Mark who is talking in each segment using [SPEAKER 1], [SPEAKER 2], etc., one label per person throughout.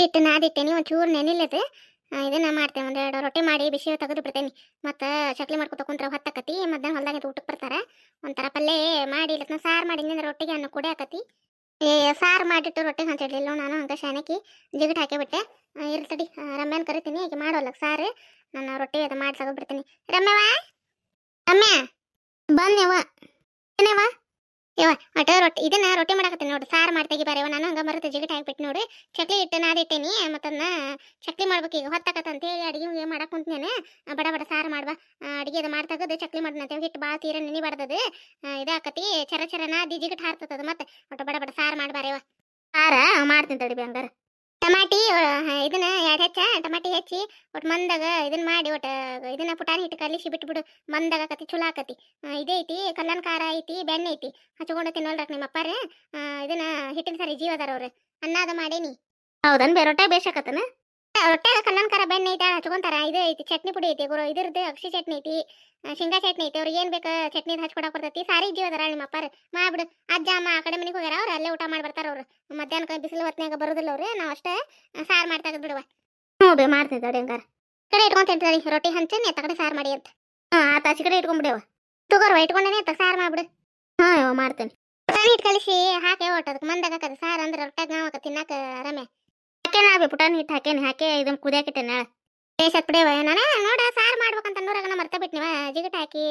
[SPEAKER 1] ಹಿಟ್ಟು ನಾದಿಟ್ಟೇನಿ ಒಂಚೂರು ನೆನಿಲ್ಲದು ಇದನ್ನ ಮಾಡ್ತೇನೆ. ಒಂದೆರಡು ರೊಟ್ಟಿ ಮಾಡಿ ಬಿಸಿ ತೆಗೆದು ಬಿಡ್ತೇನೆ. ಮತ್ತು ಚಕ್ಲಿ ಮಾಡ್ಕೊತ ಕುಂತ್ರೆ ಹೊತ್ತಾಕತಿ. ಮಧ್ಯಾಹ್ನ ಹೊಲ್ದಾಗ ಊಟಕ್ಕೆ ಬರ್ತಾರೆ. ಒಂಥರ ಪಲ್ಯ ಮಾಡಿ ಇಲ್ಲತ್ನ ಸಾರು ಮಾಡಿದ್ನಿ ರೊಟ್ಟಿಗೆ ಅನ್ನ ಕುಡಿ ಆಕತಿ. ಸಾರು ಮಾಡಿಟ್ಟು ರೊಟ್ಟಿಗೆ ಹಂಚಿಡ್ಲಿಲ್ಲ ನಾನು ಹಂಗೆ ಶಾನಕಿ ಜಿಗಿಟ್ ಹಾಕಿಬಿಟ್ಟೆ. ಇರ್ತಡಿ ರಮ್ಯಾನ್ ಕರಿತೀನಿ ಈಗ ಮಾಡೋಲ್ಲ ಸಾರು. ನಾನು ರೊಟ್ಟಿ ಅದು ಮಾಡಿ ತೆಗೆದು ಬಿಡ್ತೀನಿ. ರಮ್ಯವ ರಮ್ಯ ಬಂದ್ಯವ ಏನವ ಇವ ಒಟ್ಟ ರೊಟ್ಟಿ ಇದನ್ನ ರೊಟ್ಟಿ ಮಾಡಕತ್ತೀನಿ ನೋಡಿ. ಸಾರು ಮಾಡಿ ತೆಗಿ ಬಾರ್ಯವ. ನಾನು ಹಂಗೆ ಮರತೆ ಜಿಗಿಟ್ ಹಾಕಿಬಿಟ್ಟು ನೋಡಿ ಚಕ್ಲಿ ಹಿಟ್ಟು ನಾದಿಟ್ಟೇನಿ. ಮತ್ತನ್ನ ಚಕ್ಲಿ ಮಾಡ್ಬೇಕು ಈಗ ಹೊತ್ತಾಕತ್ತ ಅಂತೇಳಿ ಅಡುಗೆ ಮಾಡಕ್ಕೆ ಕುಂತ್ನೇನೆ. ಬಡ ಬಡ ಸಾರು ಮಾಡ್ಬಾ ಅಡುಗೆ ಅದು ಮಾಡಿ ತೆಗೆದು ಚಕ್ಲಿ ಮಾಡೋಣಂತೆ. ಹಿಟ್ಟು ಭಾಳ ತೀರ ನೆನಿಬಾರ್ದದು ಇದಾಕತಿ. ಚರ ಚರ ನಾದಿ ಜಿಗಿಟ್ ಹಾರ್ತದ. ಮತ್ತೆ ಒಟ್ಟು ಬಡ ಬಡ ಸಾರು ಮಾಡ್ಬಾರ್ಯವ. ಸಾರ ಮಾಡ್ತೀನಿ ತಡಿ ಹಂಗಾರ. ಟಮಾಟಿ ಇದನ್ನ ಎರಡು ಹೆಚ್ಚ ಟಮಾಟಿ ಹೆಚ್ಚಿ ಒಟ್ಟು ಮಂದಾಗ ಇದನ್ನ ಮಾಡಿ ಒಟ್ಟು ಇದನ್ನ ಪುಟಾಣಿ ಹಿಟ್ಟು ಕಲಿಸಿ ಬಿಟ್ಬಿಡು. ಮಂದಾಗ ಆಕತಿ ಚಲೋ ಆಕತಿ. ಇದೇ ಐತಿ ಕಲ್ಲನ್ ಖಾರ ಐತಿ ಬೆಣ್ಣೆ ಐತಿ ಹಚ್ಕೊಂಡು ತಿನ್ನೋಲ್ರಕ್ ನಿಮ್ಮ ಅಪ್ಪಾರ. ಇದನ್ನ ಹಿಟ್ಟಿನ ಸಾರಿ ಜೀವದಾರ ಅವ್ರು ಅನ್ನಾದ ಮಾಡೇನಿ. ಹೌದನ್ ರೊಟ್ಟೆ ಬೇಸಾಕತ್ತನ ರೊಟ್ಟೆ ಕಲ್ಲನ್ ಖಾರ ಬೆಣ್ಣೆ ಐತಿ ಹಚ್ಕೊಂತಾರ. ಇದು ಐತಿ ಚಟ್ನಿ ಪುಡಿ ಐತಿ ಇದ್ರದ್ದು ಅಕ್ಷಿ ಚಟ್ನಿ ಐತಿ ಶೇಂಗಾ ಚಟ್ನಿ ಐತಿ. ಅವ್ರಿಗೆ ಏನ್ ಬೇಕು ಚಟ್ನಿ ಹಚ್ಕೊಡಕ್ ಬರ್ತೈತಿ. ಸಾರಿ ಜೀವದಾರ ನಿಮ್ಮ ಅಪ್ಪಾರ ಮಾಡ್ಬಿಡು. ಅಜ್ಜ ಅಮ್ಮ ಆ ಕಡೆ ಮನೆಗೆ ಹೋಗ್ಯಾರ ಅವ್ರು ಅಲ್ಲೇ ಊಟ ಮಾಡಿ ಬರ್ತಾರ. ಅವ್ರು ಮಧ್ಯಾಹ್ನ ಬಿಸಿಲು ಹೊತ್ನಾಗ ಬರೋದಿಲ್ಲ ಅವ್ರು. ನಾವು ಅಷ್ಟೇ ಸಾರು ಮಾಡಿ ತೆಗೆದು ಬಿಡುವ. ಹ್ಞೂ ಮಾಡ್ತೀನಿ ತಡಿ ಹಂಗಾರ. ಕಡೆ ಇಟ್ಕೊಂತೀನಿ ರೊಟ್ಟಿ ಹಂಚಿ ತಗಡೆ ಸಾರು ಮಾಡಿ ಅಂತ. ಆತ ಆಚೆ ಕಡೆ ಇಟ್ಕೊಂಡ್ಬಿಡವ ತುಗೋರ್ವ ಇಟ್ಕೊಂಡೇನೆ ಅಂತ ಸಾರು ಮಾಡ್ಬಿಡು. ಹಾಂ ಮಾಡ್ತೇನೆ. ಪುಟಾಣಿ ಹಿಟ್ಟು ಕಲಿಸಿ ಹಾಕಿ ಒಟ್ಟು ಅದಕ್ಕೆ ಮಂದಾಗಕ್ಕದ ಸಾರು ಅಂದ್ರೆ ರೊಟ್ಟಾಗ ನಾವು ತಿನ್ನಾಕ ಆರಾಮೆ ಹಾಕೇನ ಆಗ್ಬೇಕು. ಪುಟಾಣಿ ಹಿಟ್ಟು ಹಾಕಿ ಇದನ್ನು ಕುದಿಯಾಕಿಟ್ಟೆ ನಾಳೆ ಬೇಸತ್ ಬಿಡೇವ. ನಾನು ನೋಡ ಸಾರು ಮಾಡ್ಬೇಕಂತ ಅನ್ನೋರಾಗ ಮರ್ತ ಬಿಟ್ನಿವ ಜಿಗಿಟ್ ಹಾಕಿ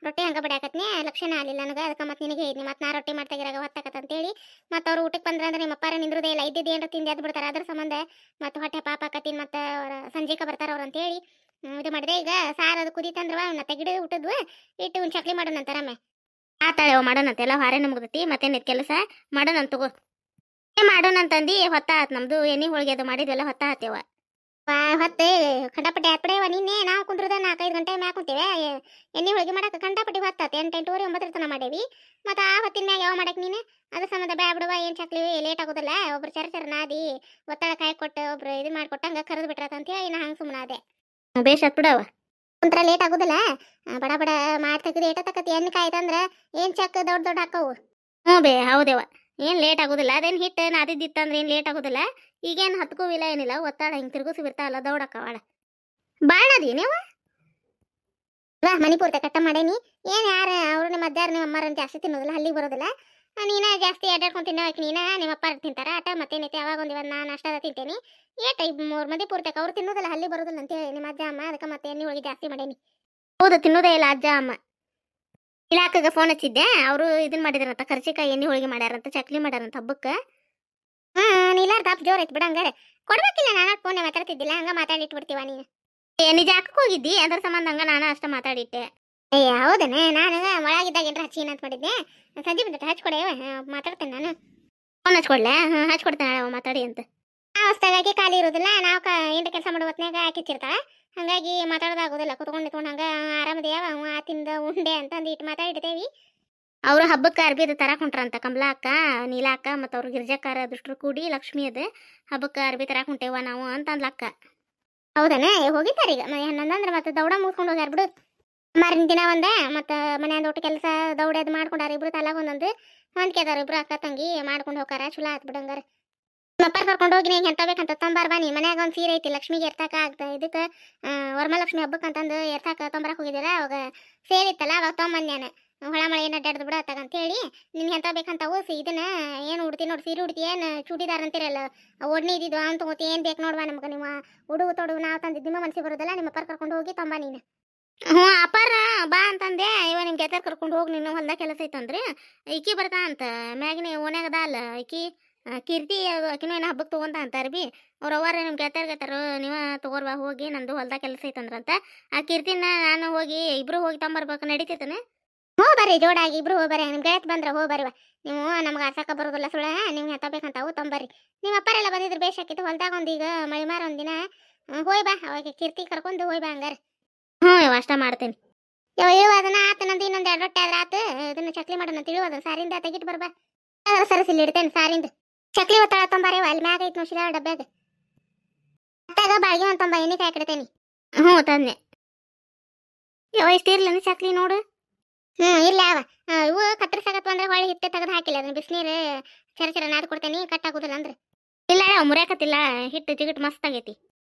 [SPEAKER 1] ರೊಟ್ಟಿ ಹಂಗೆ ಬಿಡಾಕತ್ನಿ. ಲಕ್ಷಣ ಆಗಲಿಲ್ಲ ನನಗೆ. ಅದಕ್ಕೆ ಮತ್ತೆ ನಿನಗೆ ಹೇಳಿದ್ನಿ ಮತ್ತೆ ನಾ ರೊಟ್ಟಿ ಮಾಡ್ತಾಗಿರಾಗ ಹೊತ್ತಾಕತ್ತ ಅಂತೇಳಿ. ಮತ್ತು ಅವ್ರು ಊಟಕ್ಕೆ ಬಂದ್ರೆ ನಿಮ್ಮ ಅಪ್ಪಾರ ನಿಂದ್ರದೇ ಇಲ್ಲ. ಇದ್ದಿದ್ದು ಏನಾರ ತಿಂದು ಎದ್ದು ಬಿಡ್ತಾರೆ. ಅದ್ರ ಸಂಬಂಧ ಮತ್ತು ಹೊಟ್ಟೆ ಪಾಪ ಆಕತ್ತೀನಿ ಮತ್ತು ಅವ್ರ ಸಂಜೆಗೆ ಬರ್ತಾರೆ ಅವ್ರು ಅಂತೇಳಿ ಇದು ಮಾಡಿದೆ. ಈಗ ಸಾರು ಅದು ಕುದೀತಂದ್ರವ ಅವನ್ನ ತೆಗಿಡು ಊಟದ್ವು ಇಟ್ಟು ಒಂದು ಚಕ್ಲಿ ಮಾಡೋಣಂತ ರಮ್ಮೆ. ಆತಾಳೆವ ಮಾಡೋಣಂತ ಎಲ್ಲ ಹಾರೆ ನಮ್ಗತಿ ಮತ್ತೇನಿತ್ತು ಕೆಲಸ ಮಾಡೋಣಂತ ತಗೋ. ಮಾಡೋಣಂತಂದು ಹೊತ್ತಾತ್ ನಮ್ದು ಎಣ್ಣೆ ಹೋಳಿಗೆ ಅದು ಮಾಡಿದ್ವೆಲ್ಲ ಹೊತ್ತಾತೇವ. ಹೊತ್ತೆ ಕಂಡಪಟ್ಟಿ ಹಾಕ್ಬಿಡೇವ. ನಿನ್ನೆ ನಾವು ಕುಂದ್ರದ 4-5 ಗಂಟೆ ಮ್ಯಾಗ ಕುಂತೇವೆ. ಎಣ್ಣೆ ಹೋಳಿಗೆ ಮಾಡಕ್ಕೆ ಕಂಡಪಟ್ಟಿ ಹೊತ್ತಾತ 8-8:30 9 ತನ ಮಾಡೇವಿ. ಮತ್ತು ಆ ಹೊತ್ತಿನ ಮ್ಯಾಗ ಯಾವ ಮಾಡಕ್ಕೆ ನೀನು ಅದ್ರ ಸಂಬಂಧ ಬ್ಯಾ ಬಿಡುವ. ಏನು ಚಕ್ಲಿ ಲೇಟ್ ಆಗೋದಿಲ್ಲ. ಒಬ್ರು ಚರ ನಾದಿ ಒತ್ತಡ ಕಾಯಿ ಕೊಟ್ಟು ಒಬ್ರು ಇದು ಮಾಡಿಕೊಟ್ಟಂಗೆ ಕರೆದು ಬಿಟ್ರತ ಅಂತೇಳಿ ನಾ ಹಂಗೆ ಸುಮ್ಮನೆ ಅದೇ ಬೇಷತ್ ಬಿಡವ. ಒಂಥರ ಲೇಟ್ ಆಗೋದಿಲ್ಲ. ಬಡ ಬಡ ಮಾಡಿ ತೆಗೆದು ಏಟ ತಕತಿ. ಎಣ್ಣೆ ಕಾಯ್ತಂದ್ರೆ ಏನು ಚಕ್ ದೊಡ್ಡ ದೊಡ್ಡ ಹಾಕವು. ಹ್ಞೂ ಹೌದೇವ ಏನು ಲೇಟ್ ಆಗೋದಿಲ್ಲ. ಅದೇನು ಹಿಟ್ಟು ನಾದಿದ್ದಿತ್ತಂದ್ರೆ ಏನು ಲೇಟ್ ಆಗೋದಿಲ್ಲ. ಈಗೇನು ಹತ್ಕೂ ಇಲ್ಲ ಏನಿಲ್ಲ. ಒತ್ತಾಡ ಹಿಂಗೆ ತಿರುಗಿಸಿ ಬಿರ್ತಾವಲ್ಲ ದೌಡಕ್ಕವಾಳ ಭಾಳ ಅದೇನೇವ ಮಣಿಪೂರ್ತೆ ಕಟ್ಟ ಮಾಡೇನಿ. ಏನು ಯಾರು ಅವರು ನಿಮ್ಮ ಅಜ್ಜಾರು ನಿಮ್ಮ ಅಮ್ಮಾರಂತ ಜಾಸ್ತಿ ತಿನ್ನೋದಿಲ್ಲ. ಅಲ್ಲಿಗೆ ಬರೋದಿಲ್ಲ. ನೀನ ಜಾಸ್ತಿ ಅಡ್ಡಾಡ್ಕೊಂಡು ತಿನ್ನೋಕೆ ನೀನ ನಿಮ್ಮ ಅಪ್ಪ ತಿಂತಾರ ಆಟ ಮತ್ತೇನೈತೆ. ಅವಾಗ ಒಂದು ಇವತ್ತು ನಾನು ಅಷ್ಟಾದ ತಿಂತೇನೆ. ಏಟ 3 ಮಂದಿ ಪೂರ್ತಕ್ಕೆ ಅವ್ರು ತಿನ್ನೋದಿಲ್ಲ. ಅಲ್ಲಿ ಬರೋದಿಲ್ಲ ಅಂತೇಳಿ ನಿಮ್ಮ ಅಜ್ಜ ಅಮ್ಮ ಅದಕ್ಕೆ ಮತ್ತೆ ಎಣ್ಣೆ ಹೋಳಿಗೆ ಜಾಸ್ತಿ ಮಾಡೇನಿ. ಹೌದು ತಿನ್ನೋದೇ ಇಲ್ಲ ಅಜ್ಜ ಅಮ್ಮ. ಇಲಾಖೆಗೆ ಫೋನ್ ಹಚ್ಚಿದ್ದೆ. ಅವರು ಇದನ್ನ ಮಾಡಿದಾರಂತ ಕರ್ಚಿಕಾಯಿ ಎಣ್ಣೆ ಹೋಳಿಗೆ ಮಾಡ್ಯಾರಂತ ಚಕ್ಲಿ ಮಾಡ್ಯಾರಂತ ಹಬ್ಬಕ್ಕೆ. ನೀಲಾರ ತಾಪ್ ಜೋರ್ ಐತಿ ಬಿಡ. ಹಂಗಾರೆ ಕೊಡ್ಬೇಕಿಲ್ಲ. ನಾನು ಫೋನ್ ಮಾತಾಡ್ತಿದ್ದಿಲ್ಲ. ಹಂಗ ಮಾತಾಡಿಟ್ಬಿಡ್ತೀವ ನೀನು. ನಿಜ ಹಾಕಕ್ಕೆ ಹೋಗಿದ್ದಿ ಅದ್ರ ಸಂಬಂಧ ಹಂಗ ನಾನು ಅಷ್ಟ ಮಾತಾಡಿಟ್ಟೆ. ಹೌದನೇ ನಾನು ಒಳಗಿದ್ದಾಗ ಏನ್ರ ಹಚ್ಚಿನ ಅಂತ ಮಾಡಿದ್ದೆ. ಸಂಜೆ ಬಂದ ಹಚ್ಕೊಡೆ ಮಾತಾಡ್ತೇನೆ ನಾನು. ಫೋನ್ ಹಚ್ಕೊಡ್ಲೆ ಹಚ್ಕೊಡ್ತೇನೆ ಮಾತಾಡಿ ಅಂತ. ಆ ಹೊಸ್ದಾಗಿ ಖಾಲಿ ಇರೋದಿಲ್ಲ. ನಾವು ಏನ್ರ ಕೆಲಸ ಮಾಡೋ ಹೊತ್ನಾಗ ಹಾಕಿಚ್ಚಿರ್ತಾಳ. ಹಾಗಾಗಿ ಮಾತಾಡೋದಾಗೋದಿಲ್ಲ. ಕುತ್ಕೊಂಡು ಹಂಗ ಆರಾಮದೇವ ಆತಿಂದ ಉಂಡೆ ಅಂತಂದು ಇಟ್ಟು ಮಾತಾಡಿಡ್ತೇವಿ. ಅವರು ಹಬ್ಬಕ್ಕೆ ಅರ್ಬಿದು ತರಕ್ಕೆ ಹೊಂಟ್ರಂತ. ಕಮಲಾ ಅಕ್ಕ ನೀಲಾ ಅಕ್ಕ ಮತ್ತು ಅವ್ರು ಗಿರ್ಜಾಕಾರ ಅದೃಷ್ಟರು ಕೂಡಿ ಲಕ್ಷ್ಮಿ ಅದು ಹಬ್ಬಕ್ಕೆ ಅರ್ಬಿ ತರಕ್ಕೆ ಹೊಂಟೇವ ನಾವು ಅಂತ ಅಂದ್ಲಕ್ಕ. ಹೌದನೇ ಹೋಗಿದ್ದಾರೆ ಈಗ 11 ಅಂದ್ರೆ ಮತ್ತೆ ದೌಡ ಮುಗಿಸ್ಕೊಂಡು ಹೋಗ್ಯಾರ ಬಿಡು. ಮಾರಿನ ದಿನ ಒಂದೆ ಮತ್ತು ಮನೆಯಿಂದ ಒಟ್ಟು ಕೆಲಸ ದೌಡೆ ಅದು ಮಾಡ್ಕೊಂಡಾರ. ಇಬ್ರು ತಲಾಗ ಒಂದೊಂದು ಹೊಂದ್ಕೆದಾರ. ಇಬ್ರು ಅಕ್ಕ ತಂಗಿ ಮಾಡ್ಕೊಂಡು ಹೋಗಾರ. ಚಲೋ ಆತ್ ಬಿಡಂಗಾರ. ನಮ್ಮಪ್ಪ ಕರ್ಕೊಂಡು ಹೋಗಿ ನೀನು ಎಂತ ಬೇಕಂತ ತಂಬಾರ ಬನ್ನಿ. ಮನ್ಯಾಗ ಒಂದು ಸೀರೆ ಐತಿ ಲಕ್ಷ್ಮಿಗೆ ಎರ್ತಾಕ ಆಗ್ತಾ ಇದಕ್ಕೆ ವರಮಹಾಲಕ್ಷ್ಮಿ ಹಬ್ಬಕ್ಕೆ ಅಂತಂದು ಎರ್ತಾಕ ತೊಂಬರಕ್ಕೆ ಹೋಗಿದ್ದೀರ. ಅವಾಗ ಸೇರಿತ್ತಲ್ಲ ಅವಾಗ ತೊಂಬಂದ್ಯಾನ ಹೊಳ ಮಳೆ ಏನು ಅಡ್ಡಾಡ್ದು ಬಿಡತ್ತಾಗ ಅಂತೇಳಿ ನಿನ್ಗೆ ಎಂತ ಬೇಕಂತ ಓಸಿ ಇದನ್ನ ಏನು ಉಡ್ತಿ ನೋಡಿ ಸೀರೆ ಉಡ್ತಿ ಏನು ಚೂಡಿದಾರ ಅಂತಿರಲ್ಲ ಒಡ್ನಿ ಇದ್ದಿದ್ದು ಅಂತ ತಗೋತಿ ಏನು ಬೇಕು ನೋಡುವ ನಮ್ಗೆ. ನಿಮ್ಮ ಉಡುಗು ತೊಡುಗು ನಾವು ತಂದಿದ್ದು ನಿಮ್ಮ ಮನಸ್ಸಿಗೆ ಬರೋದಲ್ಲ. ನಿಮ್ಮ ಅಪ್ಪ ಕರ್ಕೊಂಡು ಹೋಗಿ ತೊಂಬ ನೀನು. ಹ್ಞೂ ಅಪ್ಪಾರ ಬಾ ಅಂತಂದೆ. ಇವ ನಿಮ್ಮ ಗೆದ್ದರ್ ಕರ್ಕೊಂಡು ಹೋಗಿ ನೀನು ಹೊಲ್ದಾಗ ಕೆಲಸ ಐತಂದ್ರೆ ಈಕಿ ಬರ್ತಾ ಅಂತ ಮ್ಯಾಗಿನ ಓನ್ಯಾಗದ ಅಲ್ಲ ಈಕಿ ಕೀರ್ತಿ ಆಕಿನೂ ಏನೋ ಹಬ್ಬಕ್ಕೆ ತೊಗೊಂತ ಅಂತಾರೆ ಬಿ. ಅವ್ರು ಅವ್ವಾರ ನಿಮ್ಮ ಗೆತ್ತಾರು ನೀವು ತೊಗೊರ್ವಾ ಹೋಗಿ ನಂದು ಹೊಲ್ದಾಗ ಕೆಲಸ ಐತಂದ್ರಂತ. ಆ ಕೀರ್ತಿನ ನಾನು ಹೋಗಿ ಇಬ್ರು ಹೋಗಿ ತೊಂಬರ್ಬೇಕು ನಡೀತೈತನ. ಹೋ ಬರ್ರಿ ಜೋಡಾಗಿ ಇಬ್ರು ಹೋಗ್ಬರ್ರಿ. ನಿಮ್ಮ ಗೆಳತ್ ಬಂದ್ರೆ ಹೋಗ್ಬರ್ರಿವ. ನೀವು ನಮ್ಗೆ ಆರ್ಸಕ್ಕೆ ಬರೋದಿಲ್ಲ ಸುಳ್ಳ. ನಿಮ್ಗೆ ಎಂತ ಬೇಕಂತಾವು ತೊಂಬರ್ರಿ. ನಿಮ್ಮ ಅಪ್ಪರೆಲ್ಲ ಬಂದಿದ್ರು ಬೇಷ್ ಹಾಕಿತ್ತು. ಹೊಲ್ದಾಗ ಒಂದೀಗ ಮಳೆ ಮಾರ ಒಂದಿನ ಹೋಯ್ ಬಾ. ಅವಾಗ ಕೀರ್ತಿ ಕರ್ಕೊಂಡು ಹೋಯ್ ಬಾ ಹಂಗಾರೆ. ಹ್ಞೂ ಅಷ್ಟ ಮಾಡ್ತೇನೆ. ಇವ ಅದನ್ನ ಆತ ನಂದು ಇನ್ನೊಂದು 2 ರೊಟ್ಟೆ ಆದ್ರೆ ಆತು. ಇದನ್ನ ಚಕ್ಲಿ ಮಾಡೋಣ ತಿಳಿಯೋದು ಸಾರಿಂದ ತೆಗಿಟ್ಟು ಬರ್ಬಾ. ಸರಸಿಲ್ಲಿ ಇಡ್ತೇನೆ ಸಾರಿಂದ ಚಕ್ಲಿ ಒತ್ತಡ ತೊಂಬಾರೇವ. ಅಲ್ಲಿ ಮ್ಯಾಗ ಐತೆ ನೋಡ್ಸಿದ ಡಬ್ಬ್ಯಾಗ ಅತ್ತಾಗ ಬಾಳಿಗೆ ಒಂದು ತೊಂಬ ಎಣ್ಣೆ ಕಾಯಿ ಕಡ್ತೇನೆ. ಹ್ಞೂ ತಂದೆ ಯಾವ ಇಷ್ಟ ಇರ್ಲೇನು ಚಕ್ಲಿ ನೋಡು. ಇಲ್ಲ ಅವ ಇವು ಕತ್ತರಿಸಾಕತ್ವ ಅಂದ್ರೆ ಹೊಳೆ ಹಿಟ್ಟೆ ತೆಗೆದು ಹಾಕಿಲ್ಲ. ಅದನ್ನ ಬಿಸಿನೀರು ಚರ ನಾದ್ ಕೊಡ್ತೇನೆ ಕಟ್ಟಾಗೋದಿಲ್ಲ ಅಂದ್ರೆ. ಇಲ್ಲ ಮುರಿಯಾಕತ್ತಿಲ್ಲ, ಹಿಟ್ಟು ಜಿಗಿಟ್ ಮಸ್ತ್ ಆಗೈತಿ.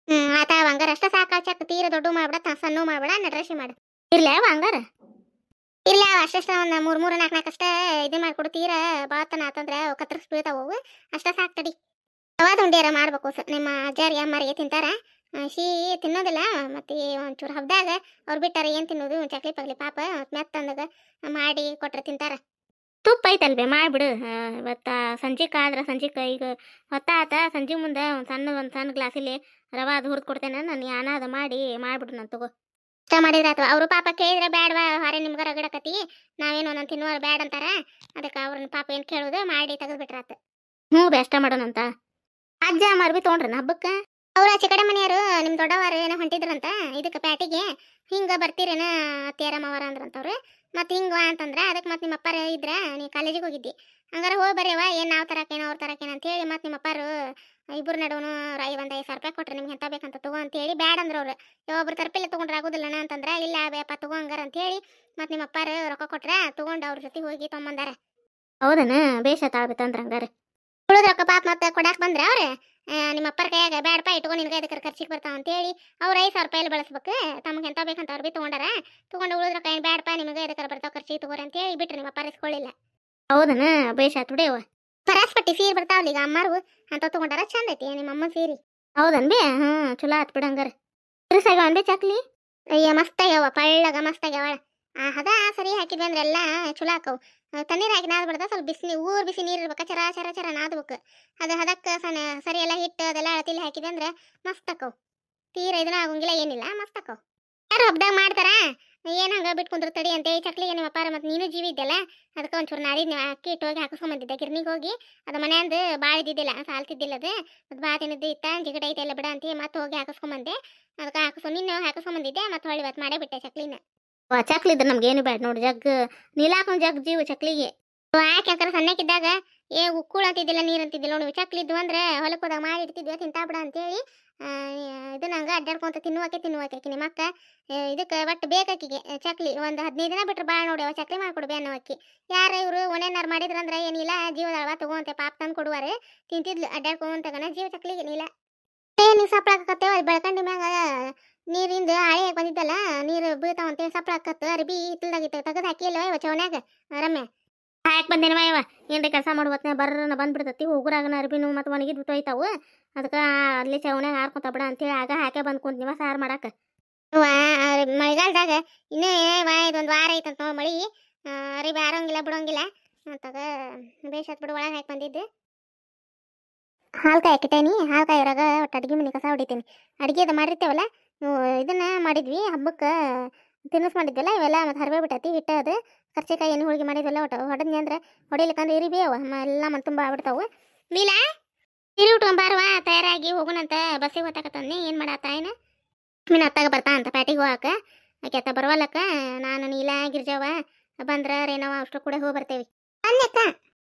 [SPEAKER 1] ಆತ ಹಂಗಾರ ಅಷ್ಟ ಸಾಕ ಚಕ್ ತೀರ ದೊಡ್ಡ ಮಾಡ್ಬೇಡ ಸಣ್ಣ ಮಾಡ್ಬೇಡ ನಡ್ರಸಿ ಮಾಡು. ಇರ್ಲಿ ಹಂಗಾರ ಇಲ್ಲ ಅಷ್ಟ ಒಂದ್ ಮೂರ್ ನಾಲ್ಕು ನಾಲ್ಕು ಅಷ್ಟ ಇದು ಮಾಡ್ಕೊಡು. ತೀರ ಬಾತನ ಆತಂದ್ರ ಕತ್ತರಿಸ್ ಬೀಳ್ತಾವ ಅವು. ಅಷ್ಟ ಸಾಕ್ ತಡಿ. ಅವಾದ ಉಂಡಿಯಾರ ಮಾಡ್ಬೇಕು ನಿಮ್ಮ ಅಜ್ಜಾರಿಗೆ ಅಮ್ಮರಿಗೆ ತಿಂತಾರ. ಸಿಹಿ ತಿನ್ನೋದಿಲ್ಲ. ಮತ್ತೆ ಒಂಚೂರು ಹಬ್ದಾಗ ಅವ್ರು ಬಿಟ್ಟಾರ ಏನ್ ತಿನ್ನೋದು ಚಕ್ಲಿ ಪಗ್ಲಿ ಪಾಪ ಮೆತ್ತಂದಾಗ ಮಾಡಿ ಕೊಟ್ರೆ ತಿಂತಾರ. ತುಪ್ಪ ಐತಲ್ವೇ ಮಾಡ್ಬಿಡು. ಇವತ್ತ ಸಂಜಿಕ ಆದ್ರ ಸಂಜಿಕ ಈಗ ಹೊತ್ತಾತ ಸಂಜೆ ಮುಂದೆ ಒಂದು ಸಣ್ಣ ಗ್ಲಾಸಲ್ಲಿ ರವಾ ಅದು ಹುರಿದು ಕೊಡ್ತೇನೆ. ನಾನು ಯಾನ ಅದು ಮಾಡಿ ಮಾಡ್ಬಿಡು ನಾನು ತಗೋ. ಇಷ್ಟ ಮಾಡಿದ್ರೆ ಅಥವಾ ಅವರು ಪಾಪ ಕೇಳಿದ್ರೆ ಬ್ಯಾಡವಾ ಹೊರೆ ನಿಮ್ಗೆ ರಗಡಕತಿ ನಾವೇನು ನಾನು ತಿನ್ನುವರು ಬ್ಯಾಡ ಅಂತಾರ. ಅದಕ್ಕೆ ಅವ್ರನ್ನ ಪಾಪ ಏನು ಕೇಳೋದು ಮಾಡಿ ತೆಗೆದ್ಬಿಟ್ರಾತ. ಬೆಷ್ಟ ಮಾಡೋಣಂತ ಅಜ್ಜ ಮಾರ್ಬಿ ತೊಗೊಂಡ್ರಿ ಹಬ್ಬಕ್ಕೆ. ಅವ್ರ ಆಚೆ ಕಡೆ ಮನೆಯವರು ನಿಮ್ಮ ದೊಡ್ಡವರು ಏನೋ ಹೊಂಟಿದ್ರಂತ ಇದಕ್ಕೆ ಪ್ಯಾಟಿಗೆ. ಹಿಂಗೆ ಬರ್ತೀರೇನ ಅತ್ತಿಯಾರ ಮಾವರ ಅಂದ್ರಂತವ್ರು. ಮತ್ತೆ ಹಿಂಗ ಅಂತಂದ್ರೆ ಅದಕ್ಕೆ ಮತ್ತೆ ನಿಮ್ಮ ಅಪ್ಪಾರ ಇದ್ರ ನೀ ಕಾಲೇಜಿಗೆ ಹೋಗಿದ್ದಿ ಹಂಗಾರೆ ಹೋಗಿ ಬರ್ಯವ ಏನು ನಾವು ತರಕೇನೋ ಅವ್ರು ತರಕೇನ ಅಂತ ಹೇಳಿ ಮತ್ತೆ ನಿಮ್ಮ ಅಪ್ಪಾರು ಇಬ್ಬರು ನಡುವನು ಒಂದು 5,000 ರೂಪಾಯಿ ಕೊಟ್ರೆ ನಿಮ್ಗೆ ಎಂತ ಬೇಕಂತ ತಗೋ ಅಂತ ಹೇಳಿ ಬ್ಯಾಡ ಅಂದ್ರೆ ಅವ್ರು ಒಬ್ರು ತರಪಿಲ್ಲ ತೊಗೊಂಡ್ರೆ ಆಗೋದಿಲ್ಲಣ್ಣ ಅಂತಂದ್ರೆ ಇಲ್ಲ ಬೇಪ ತಗೋ ಹಂಗಾರ ಅಂತ ಹೇಳಿ ಮತ್ತೆ ನಿಮ್ಮ ಅಪ್ಪಾರು ರೊಕ್ಕ ಕೊಟ್ರೆ ತಗೊಂಡು ಅವ್ರ ಜೊತೆ ಹೋಗಿ ತೊಗೊಂಬಂದಾರ. ಹೌದನ ಬೇಷ ತಾಳ್ಬೇಕಂದ್ರೆ ಹಂಗಾರೆ ಉಳಿದ ರೊಕ್ಕ ಪಾಪ ಮತ್ತೆ ಕೊಡಾಕ್ ಬಂದ್ರೆ ಅವ್ರೆ ನಿಮ್ಮ ಅಪ್ಪರ ಕೈಯಾಗ ಬ್ಯಾಡಪ್ಪ ಇಟ್ಕೊಂಡು ನಿನ್ಗೆ ಅದಕ್ಕೆ ಖರ್ಚಿಗೆ ಬರ್ತಾವ ಅಂತ ಹೇಳಿ ಅವ್ರು 5,000 ರೂಪಾಯಿ ಬಳಸ್ಬೇಕು. ತಮಗೆ ಎಂತ ಬೇಕಂತ ಅವ್ರು ಬಿ ತೊಗೊಂಡಾರ. ತೊಗೊಂಡು ಉಳಿದ ರೊಕ್ಕ ಏನು ಬ್ಯಾಡಪ್ಪ ನಿಮಗೆ ಅದಕ್ಕೆ ಬರ್ತಾವ ಖರ್ಚಿಗೆ ತಗೋರಿ ಅಂತ ಹೇಳಿ ಬಿಟ್ರೆ ನಿಮ್ಮ ಅಪ್ಪ ಇಸ್ಕೊಳ್ಳಿಲ್ಲ. ಹೌದನ ಬೇಷ ಆತ್ ಬಿಡೇವ. ಪರಾಸ್ಪಟ್ಟಿ ಸೀರೆ ಬರ್ತಾವಲ್ಲ ಈಗ ಅಮ್ಮಾರು ಅಂತ ತಗೊಂಡಾರ ಚಂದ ಐತಿ ನಿಮ್ಮ ಅಮ್ಮನ ಸೀರೆ. ಹೌದನ್ ಬಿ ಚಲೋ ಆತ್ ಬಿಡ ಹಂಗಾರ. ತಿರ್ಸಾಗ ಒಂದೇ ಚಕ್ಲಿ ಅಯ್ಯ ಮಸ್ತ್ ಆಗ್ಯಾವ ಪಳ್ಳಗ ಮಸ್ತ್ ಆಗ್ಯಾವ. ಹದ ಸರಿ ಹಾಕಿದ್ವಿ ಅಂದ್ರೆ ಎಲ್ಲ ಚಲೋ ಹಾಕವು. ತಣ್ಣೀರು ಹಾಕಿ ನಾದ್ ಬಿಡ್ದ ಸ್ವಲ್ಪ ಬಿಸಿ ಬಿಸಿ ನೀರು ಇರ್ಬೇಕ ಚರ ಚರ ಚರ ನಾದ್ಬೇಕು. ಅದು ಹದಕ್ಕೆ ಸರಿ ಎಲ್ಲ ಹಿಟ್ಟು ಅದೆಲ್ಲ ಅಳತಿಲಿ ಹಾಕಿದ್ವಿ ಅಂದ್ರೆ ಮಸ್ತ್ ಹಾಕವು. ತೀರ ಇದನ್ನ ಆಗಂಗಿಲ್ಲ ಏನಿಲ್ಲ ಮಸ್ತ್ ಹಾಕವು. ಯಾರು ಹಬ್ದಾಗ ಮಾಡ್ತಾರ ಏನ್ ಹಂಗ ಬಿಟ್ಕೊಂಡ್ರು ತಡಿ ಅಂತ ಈ ಚಕ್ಲಿಗೆ ನಿಮ್ಮ ಅಪ್ಪಾರ ಮತ್ತೆ ನೀನು ಜೀವಿ ಇದ್ದಲ್ಲ ಅದಕ್ಕೆ ಒಂಚೂರು ನಾದಿದ್ನ ಅಕ್ಕಿ ಇಟ್ಟು ಹೋಗಿ ಹಾಕಿಸ್ಕೊಂಬಂದಿದ್ದೆ ಗಿರ್ನಿಗೆ ಹೋಗಿ. ಅದು ಮನೆಯಂದು ಭಾಳ ಇದ್ದಿದ್ದಿಲ್ಲ ಸಾಲ್ತಿದ್ದಿಲ್ಲ ಅದು ಮತ್ತು ಭಾಳ ತಿನ್ನದ್ದು ಇತ್ತ ಜಿಗಟ ಐತೆ ಎಲ್ಲ ಬಿಡ ಅಂತ ಮತ್ತೆ ಹೋಗಿ ಹಾಕಿಸ್ಕೊಂಬಂದೆ. ಅದಕ್ಕೆ ನಿನ್ನೆ ಹಾಕಿಸ್ಕೊಂಬಂದಿದ್ದೆ ಮತ್ತೆ ಹೊಳ್ಳಿ ಇವತ್ತು ಮಾಡೇ ಬಿಟ್ಟೆ ಚಕ್ಲಿನ. ಚಕ್ಲಿ ಇದ್ರೆ ನಮ್ಗೆ ಏನು ಬೇಡ ನೋಡಿ ಜಗ್ ನೀಲಾಕೊಂಡ್ ಜಗ್ ಜೀವ ಚಕ್ಲಿಗೆ ಯಾಕೆ ಯಾಕಂದ್ರೆ ಸಣ್ಣಕ್ಕಿದ್ದಾಗ ಉಕ್ಕುಳ ಅಂತಿದ್ದಿಲ್ಲ ನೀರು ಅಂತಿದ್ದಿಲ್ಲ ನೋಡಿ. ಚಕ್ಲಿ ಇದ್ವು ಅಂದ್ರೆ ಹೊಲಕ್ಕೆ ಹೋದಾಗ ಮಾಡಿ ಇಡ್ತಿದ್ವಿ ತಿಂತಾ ಬಿಡ ಅಂತೇಳಿ ಇದನ್ನ ಹಂಗೆ ಅಡ್ಡಾಡ್ಕೊಂತ ತಿನ್ನುವಾಕೆ ನಿಮ್ಮ ಅಕ್ಕ ಇದಕ್ಕೆ ಒಟ್ಟು ಬೇಕಾಕಿಗೆ ಚಕ್ಲಿ ಒಂದು 15 ದಿನ ಬಿಟ್ರೆ ಭಾಳ ನೋಡಿ ಅವ ಚಕ್ಲಿ ಮಾಡ್ಕೊಡ್ಬೇ ಅನ್ನೋ ಅಕ್ಕಿ. ಯಾರು ಇವರು ಒಣೆನಾರು ಮಾಡಿದ್ರಂದ್ರೆ ಏನಿಲ್ಲ ಜೀವದಳವ ತಗೋಂತೆ ಪಾಪ ತಂದು ಕೊಡುವಾರೆ ತಿಂತಿದ್ಲು ಅಡ್ಡಾಡ್ಕೊಂತಗನ ಜೀವ ಚಕ್ಲಿಗೆ ನೀಲ ನೀವು ಸಪ್ಳಾಕತ್ತೇವ ಅದು ಬೆಳ್ಕಂಡಿ ಮ್ಯಾಗ ನೀರಿಂದ ಹಳೆ ಬಂದಿದ್ದಲ್ಲ ನೀರು ಬೀಳ್ತಾವಂತೆ ಸಪ್ಳಾಕತ್ತು ಅರ್ಬಿ ಇತ್ತಲ್ದಾಗಿತ್ತು ತೆಗೆದು ಹಾಕಿಲ್ವ ಇವ ಚವನ್ಯಾಗ ರಮ್ಯ ಹಾಕಿ ಬಂದೇನವ ಇವ ಏನ್ರಿ ಕೆಲಸ ಮಾಡುವತ್ನ ಬರ್ರನ ಬಂದ್ಬಿಡ್ತತಿ ಹೋಗುರಾಗನ ಅರ್ಬಿನು ಮತ್ತು ಒಣಗಿದ್ ಬಿಟ್ಟೋಯ್ತಾವು. ಅದಕ್ಕೆ ಅಲ್ಲಿ ಚವನ್ಯಾಗ ಹಾರ್ಕೊಂತ ಬಿಡ ಅಂತೇಳಿ ಆಗ ಹಾಕೇ ಬಂದು ಕುಂತೀವ ಸಾರು ಮಾಡಕ್ಕೆ. ಮಳೆಗಾಲದಾಗ ಇನ್ನೂ ಇದೊಂದು ವಾರ ಐತಂತ ಮಳಿ ಅರಿಬಿ ಆರೋಂಗಿಲ್ಲ ಬಿಡೋಂಗಿಲ್ಲ ಅಂತಗ ಬೇಷತ್ ಬಿಡು ಒಳಗೆ ಹಾಕಿ ಬಂದಿದ್ದು. ಹಾಲು ಕಾಯಿ ಹಾಕಿಟ್ಟೇನಿ ಹಾಲು ಕಾಯಿರಾಗ ಒಟ್ಟು ಅಡುಗೆ ಮನೆ ಕಸ ಹೊಡಿತೀನಿ. ಅಡುಗೆ ಅದು ಮಾಡಿರ್ತೇವಲ್ಲ ಇದನ್ನ ಮಾಡಿದ್ವಿ ಹಬ್ಬಕ್ಕೆ ತಿನ್ನಿಸ್ ಮಾಡಿದ್ವಲ್ಲ ಇವೆಲ್ಲ ಮತ್ತು ಹರಿಬೇ ಬಿಟ್ಟೈತಿ ಹಿಟ್ಟು ಅದು ಕರ್ಚಿಕಾಯಿ ಎಣ್ಣೆ ಹೋಳಿಗೆ ಮಾಡಿದ್ವಲ್ಲ ಒಟ್ಟು ಹೊಡೆದ್ನಿ ಅಂದ್ರೆ ಹೊಡಿಲಿಕ್ಕಂದ್ರೆ ಇರಿಬೇವ ಎಲ್ಲ ಮನ್ ತುಂಬ ಆಗ್ಬಿಡ್ತಾವು. ನೀಲಾ ಸೀರೆ ಉಟ್ಕೊಂಬಾರವ ತಯಾರಾಗಿ ಹೋಗೋಣಂತ ಬಸ್ಸಿಗೆ ಹೊತ್ತಾಕತ್ತಂದು ಏನು ಮಾಡತ್ತ ಏನು ಮೀನು ಅತ್ತಾಗ ಬರ್ತಾ ಅಂತ ಪ್ಯಾಟಿಗೆ ಹೋಗಕ್ಕೆ ಆಕೆ ಅತ್ತ ಬರವಲ್ಲಕ್ಕ ನಾನು ನೀಲಾ ಗಿರ್ಜವ ಬಂದ್ರೆ ರೇನವ ಅಷ್ಟು ಕೂಡ ಹೋಗಿ ಬರ್ತೇವೆ ಅನ್ನಕ್ಕ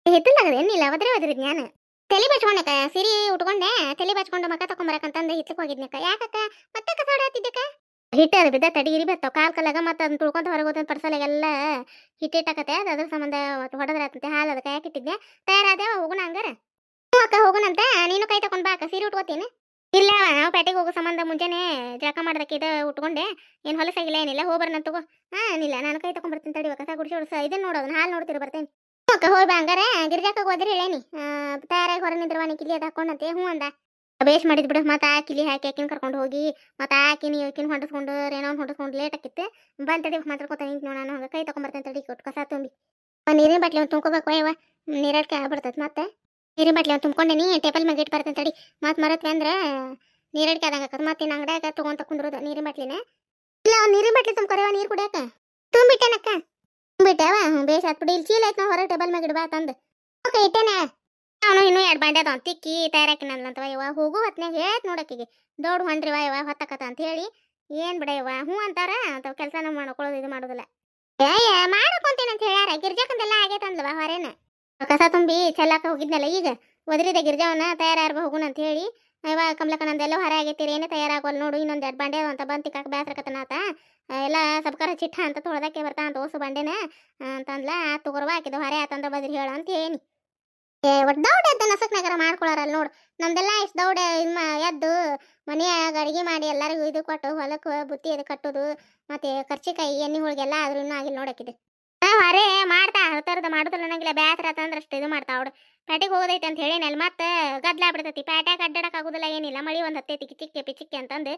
[SPEAKER 1] ಹಿತ್ತಲಾಗದೆ ಏನಿಲ್ಲ ಒದ್ರಿದ್ ನಾನು ತಲೆ ಬಚ್ಕೊಂಡಕ್ಕ ಸೀರೆ ಉಟ್ಕೊಂಡೆ ತಲೆ ಬಚ್ಕೊಂಡು ಮಕ್ಕ ತಕೊಂಬರಕಂತಂದು ಹಿತ್ತಕ್ಕೆ ಹೋಗಿದ್ನಕ್ಕ. ಯಾಕಕ್ಕ ಮತ್ತೆ ಕಸ ಹೊಡತ್ತಿದ್ದಕ್ಕ ಹಿಟ್ಟು ಅದು ಬಿದ್ದ ತಡಿ ಇರಿ ಬರ್ತಾವ ಕಾಲ್ಕಲ್ಲಾಗ ಮತ್ತು ಅದನ್ನ ತುಳ್ಕೊಂತ ಹೊರಗೆ ಹೋದ ಪರ್ಸಲಾಗೆಲ್ಲ ಹಿಟ್ಟಿಟ್ಟಕತ್ತೆ ಅದು ಅದ್ರ ಸಂಬಂಧ ಹೊಡೆದ್ರಾತಂತೆ ಹಾಲು ಅದಕ್ಕೆ ಯಾಕಿಟ್ಟಿದ್ದೆ ತಯಾರಾದೇವ ಹೋಗೋಣ ಹಂಗಾರ. ಅಕ್ಕ ಹೋಗೋಣಂತ ನೀನು ಕೈ ತಗೊಂಡ್ ಬಾ ಅಕ್ಕ ಸೀರೆ ಉಟ್ಕೋತೀನಿ. ಇಲ್ಲ ನಾವು ಪೇಟೆಗೆ ಹೋಗೋ ಸಂಬಂಧ ಮುಂಜಾನೆ ಜಳಕ ಮಾಡೋದಕ್ಕೆ ಇದು ಉಟ್ಕೊಂಡೆ ಏನು ಹೊಲಸಾಗಿಲ್ಲ ಏನಿಲ್ಲ ಹೋಗ್ಬರ್ನ ತಗೋ. ಇಲ್ಲ ನಾನು ಕೈ ತಗೊಂಡ್ಬರ್ತೀನಿ ತಡಿ ಕಸ ಗುಡಿಸಿ ಇದನ್ನ ನೋಡೋದು ಹಾಲು ನೋಡ್ತಿರ ಬರ್ತೇನೆ. ಅಕ್ಕ ಹೋಗಿ ಬಾ ಹಂಗಾರ ಗಿರ್ಜಾಕ ಹೋದ್ರಿ ಹೇಳೇನಿ ತಯಾರಾಗಿ ಹೊರ ನಿಂದ್ರವ ನೀ ಕಿಲಿ ಅದು ಹಾಕೊಂಡಂತೆ ಹ್ಞೂ ಅಂದ ಬೇಷ್ ಮಾಡಿದ್ ಬಿಡು. ಮತ್ತೆ ಆ ಕಿಲಿ ಹಾಕಿ ಆಕಿನ ಕರ್ಕೊಂಡು ಹೋಗಿ ಮತ್ತೆ ಆಕಿನ ಈಕಿನ ಹೊಂಡಿಸ್ಕೊಂಡು ಏನೋ ಹೊಂಡಿಸ್ಕೊಂಡು ಲೇಟ್ ಆಕಿತ್ತು ಬಂದು ತಡಿ ಮಾತಾಡ್ಕೊತ ನಿಂತು ನಾನು ಹಂಗೆ ಕೈ ತಗೊಂಬರ್ತೇನೆ ತಡಿ ಕೊಟ್ಟು ಕಸ ತುಂಬಿ ನೀರಿನ ಬಾಟ್ಲಿ ಒಂದು ತುಂಬ್ಕೋಬೇಕು ಅಯ್ಯವ ನೀರಡ್ಕೆ ಆಗ್ಬಿಡ್ತೈತೆ ಮತ್ತೆ ನೀರಿನ ಬಾಟ್ಲಿ ಒಂದು ತುಂಬ್ಕೊಂಡೇನಿ ಟೇಬಲ್ ಮ್ಯಾಗ ಇಟ್ಟು ಬರ್ತೇನೆ ತಡಿ ಮತ್ತೆ ಮರತ್ವಿ ಅಂದ್ರೆ ನೀರಡ್ಕೆ ಆದಂಗೆ ಆಕತ್ ಮತ್ತೆ ಇನ್ನು ಅಂಗಡಿಯಾಗ ತೊಗೊಂತ ಕುಂದ್ರೋದು ನೀರಿನ ಬಾಟ್ಲಿನ ಇಲ್ಲ ನೀರಿನ ಬಾಟ್ಲಿ ತುಂಬ್ಕೊರೇವ ನೀರು ಕುಡಿಯಾಕ ತುಂಬಿಟ್ಟೇನಕ್ಕ ತುಂಬಿಟ್ಟೇವ ಬೇಷ್ ಆತ್ ಬಿಡಿ ಇಲ್ಲಿ ಚೀಲ ಐತೆ ನಾವು ಹೊರಗೆ ಟೇಬಲ್ ಮ್ಯಾಗ ಇಡ್ಬಾ ತಂದು ಓಕೆ ಇಟ್ಟೇನೆ. ಅವನು ಇನ್ನೂ 2 ಬಾಂಡೆ ಅದಾವ ತಿಕ್ಕಿ ತಯಾರಾಕಿನಂತವ ಇವ ಹೋಗು ಹೊತ್ನಾಗ ಹೇಳ್ತ ನೋಡಕ್ಕಿಗೆ ದೊಡ್ಡ ಹೊಂಡ್ರಿವ ಇವ ಹೊತ್ತಕತ್ತ ಅಂತ ಹೇಳಿ ಏನು ಬಿಡ ಇವ ಹ್ಞೂ ಅಂತಾರ ಅಂತ ಕೆಲಸನ ಮಾಡ್ಕೊಳ್ಳೋದು ಇದು ಮಾಡೋದಿಲ್ಲ. ಮಾಡ್ಕೊಂತೇನೆ ಅಂತ ಹೇಳ್ಯಾರ ಗಿರ್ಜಾಕಂದೆಲ್ಲ ಆಗೈತಂದ್ಲವ ಹೊರೇನ ಕಸ ತುಂಬಿ ಚೆಲ್ಲಾಕ ಹೋಗಿದ್ನಲ್ಲ ಈಗ ಒದರಿದ ಗಿರ್ಜಾವನ್ನ ತಯಾರಾರ್ಬ ಹೋಗುಣ ಅಂತ ಹೇಳಿ ಇವ ಕಮಲಕ್ಕನಂದೆಲ್ಲ ಹೊರ ಆಗೈತಿರಿ ಏನೇ ತಯಾರಾಗೋಲ್ಲ ನೋಡು ಇನ್ನೊಂದು 2 ಬಾಂಡೆ ಅಂತ ಬಂದು ತಿಕ್ಕಾಕ ಬೇಸರಕತ್ತನಾತ ಎಲ್ಲ ಸಬ್ಕರ ಚಿಟ್ಟ ಅಂತ ತೊಳ್ದಕ್ಕೆ ಬರ್ತಾ ಅಂತ ಓಸು ಬಾಂಡೆನ ಅಂತಂದ್ಲ ತಗೋರ್ವ ಹಾಕಿದ ಹೊರೆ ಆತಂದ್ರೆ ಬದ್ರಿ ಹೇಳ ಅಂತ ಹೇಳಿ ದೌಡ್ ಎದ್ದು ನಸಕ್ನಾಗರ ಮಾಡ್ಕೊಳಾರಲ್ಲ ನೋಡು. ನಮ್ದೆಲ್ಲ ಇಷ್ಟು ದೌಡ್ ಎದ್ದು ಮನೆಯಾಗ ಅಡಿಗೆ ಮಾಡಿ ಎಲ್ಲರಿಗೂ ಇದು ಕೊಟ್ಟು ಹೊಲಕ್ಕೆ ಬುತ್ತಿ ಇದು ಕಟ್ಟೋದು ಮತ್ತೆ ಕರ್ಚಿಕಾಯಿ ಎಣ್ಣೆ ಹೋಳಿಗೆಲ್ಲ ಆದ್ರೂ ಇನ್ನೂ ಆಗಿಲ್ಲ ನೋಡಕ್ಕಿದೆ. ಅರೇ ಮಾಡ್ತಾ ತರದ ಮಾಡುದಿಲ್ಲ ನಂಗಿಲ್ಲ ಬ್ಯಾಸರ ಆತಂದ್ರೆ ಅಷ್ಟು ಇದು ಮಾಡ್ತಾ ಅವಳು. ಪ್ಯಾಟಿಗೆ ಹೋಗೋದೈತೆ ಅಂತ ಹೇಳೇನಲ್ಲ ಮತ್ತೆ ಗದ್ಲಾ ಬಿಡ್ತೈತಿ. ಪ್ಯಾಟ್ಯಾಗ ಅಡ್ಡಾಡಕ್ ಆಗುದಿಲ್ಲ ಏನಿಲ್ಲ, ಮಳಿ ಒಂದು ಹತ್ತೈತಿ ಕಿಚಿಕ್ಕೆ ಪಿಚಿಕ್ಕೆ ಅಂತಂದು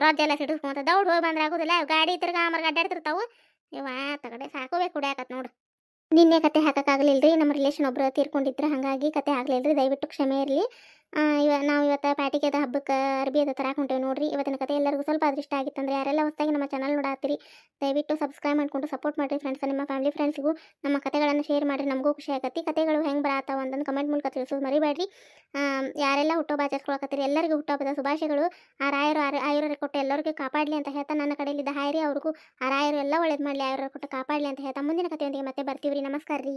[SPEAKER 1] ರೊಜ್ಜ ಎಲ್ಲ ಸಿಡಿಸ್ಕೊಂತ ದೌಡ್ ಹೋಗಿ ಬಂದ್ರೆ ಆಗುದಿಲ್ಲ. ಗಾಡಿ ತಿರ್ಗಾ ಆಮರ್ಗ ಅಡ್ಡಾಡ್ತಿರ್ತಾವು. ಇವ ತಗಡೆ ಸಾಕೋಬೇಕು ಕುಡಿಯಾಕತ್ ನೋಡು. ನಿನ್ನೆ ಕತೆ ಹಾಕಕ್ಕಾಗಲಿಲ್ಲ ರೀ, ನಮ್ಮ ರಿಲೇಷನ್ ಒಬ್ರು ತೀರ್ಕೊಂಡಿದ್ರು, ಹಾಗಾಗಿ ಕತೆ ಆಗಲಿಲ್ಲ ರೀ, ದಯವಿಟ್ಟು ಕ್ಷಮೆ ಇರಲಿ. ನಾವು ಇವತ್ತು ಪ್ಯಾಟಿಗೆ ಹಬ್ಬಕ್ಕೆ ಅರ್ಬಿ ಅದ ತರಾಕ್ ಹೊಂಟೇವೆ ನೋಡ್ರಿ. ಇವತ್ತಿನ ಕತೆ ಎಲ್ಲರಿಗೂ ಸ್ವಲ್ಪ ಅದೃಷ್ಟ ಆಗಿತ್ತಂದ್ರೆ ಯಾರೆಲ್ಲ ಹೊಸದಾಗಿ ನಮ್ಮ ಚಾನಲ್ ನೋಡಾತ್ತೀರಿ ದಯವಿಟ್ಟು ಸಬ್ಸ್ಕ್ರೈಬ್ ಮಾಡ್ಕೊಂಡು ಸಪೋರ್ಟ್ ಮಾಡಿರಿ ಫ್ರೆಂಡ್ಸ್. ನಿಮ್ಮ ಫ್ಯಾಮಿಲಿ ಫ್ರೆಂಡ್ಸ್ಗೂ ನಮ್ಮ ಕತೆಗಳನ್ನು ಶೇರ್ ಮಾಡಿರಿ, ನಮಗೂ ಖುಷಿ ಆಗತ್ತಿ. ಕತೆಗಳು ಹೆಂಗೆ ಬರತ್ತಾವ ಅಂತಂದು ಕಮೆಂಟ್ ಮೂಲಕ ತಿಳಿಸೋದು ಮರಿಬೇಡ್ರಿ. ಯಾರೆಲ್ಲ ಹುಟ್ಟುಹಬ್ಬ ಆಚರಿಸ್ಕೊಳಕತ್ತೀರಿ ಎಲ್ಲರಿಗೂ ಹುಟ್ಟುಹಬ್ಬದ ಶುಭಾಶಯಗಳು. ಆ ರಾಯರು ಆಯುರ್ವೇದ ಕೊಟ್ಟು ಎಲ್ಲರಿಗೂ ಕಾಪಾಡಲಿ ಅಂತ ಹೇಳ್ತಾ ನನ್ನ ಕಡೆಯಲ್ಲಿದ್ದ ಹಾಯ್ರಿ ಅವ್ರಿಗೂ ಆ ರಾಯರು ಎಲ್ಲ ಒಳ್ಳೇದು ಮಾಡಲಿ, ಆಯುರ್ವೇದ ಕೊಟ್ಟು ಕಾಪಾಡಲಿ ಅಂತ ಹೇಳ್ತಾ ಮುಂದಿನ ಕಥೆಯೊಂದಿಗೆ ಮತ್ತೆ ಬರ್ತೀವಿ ರೀ. ನಮಸ್ಕಾರ ರೀ.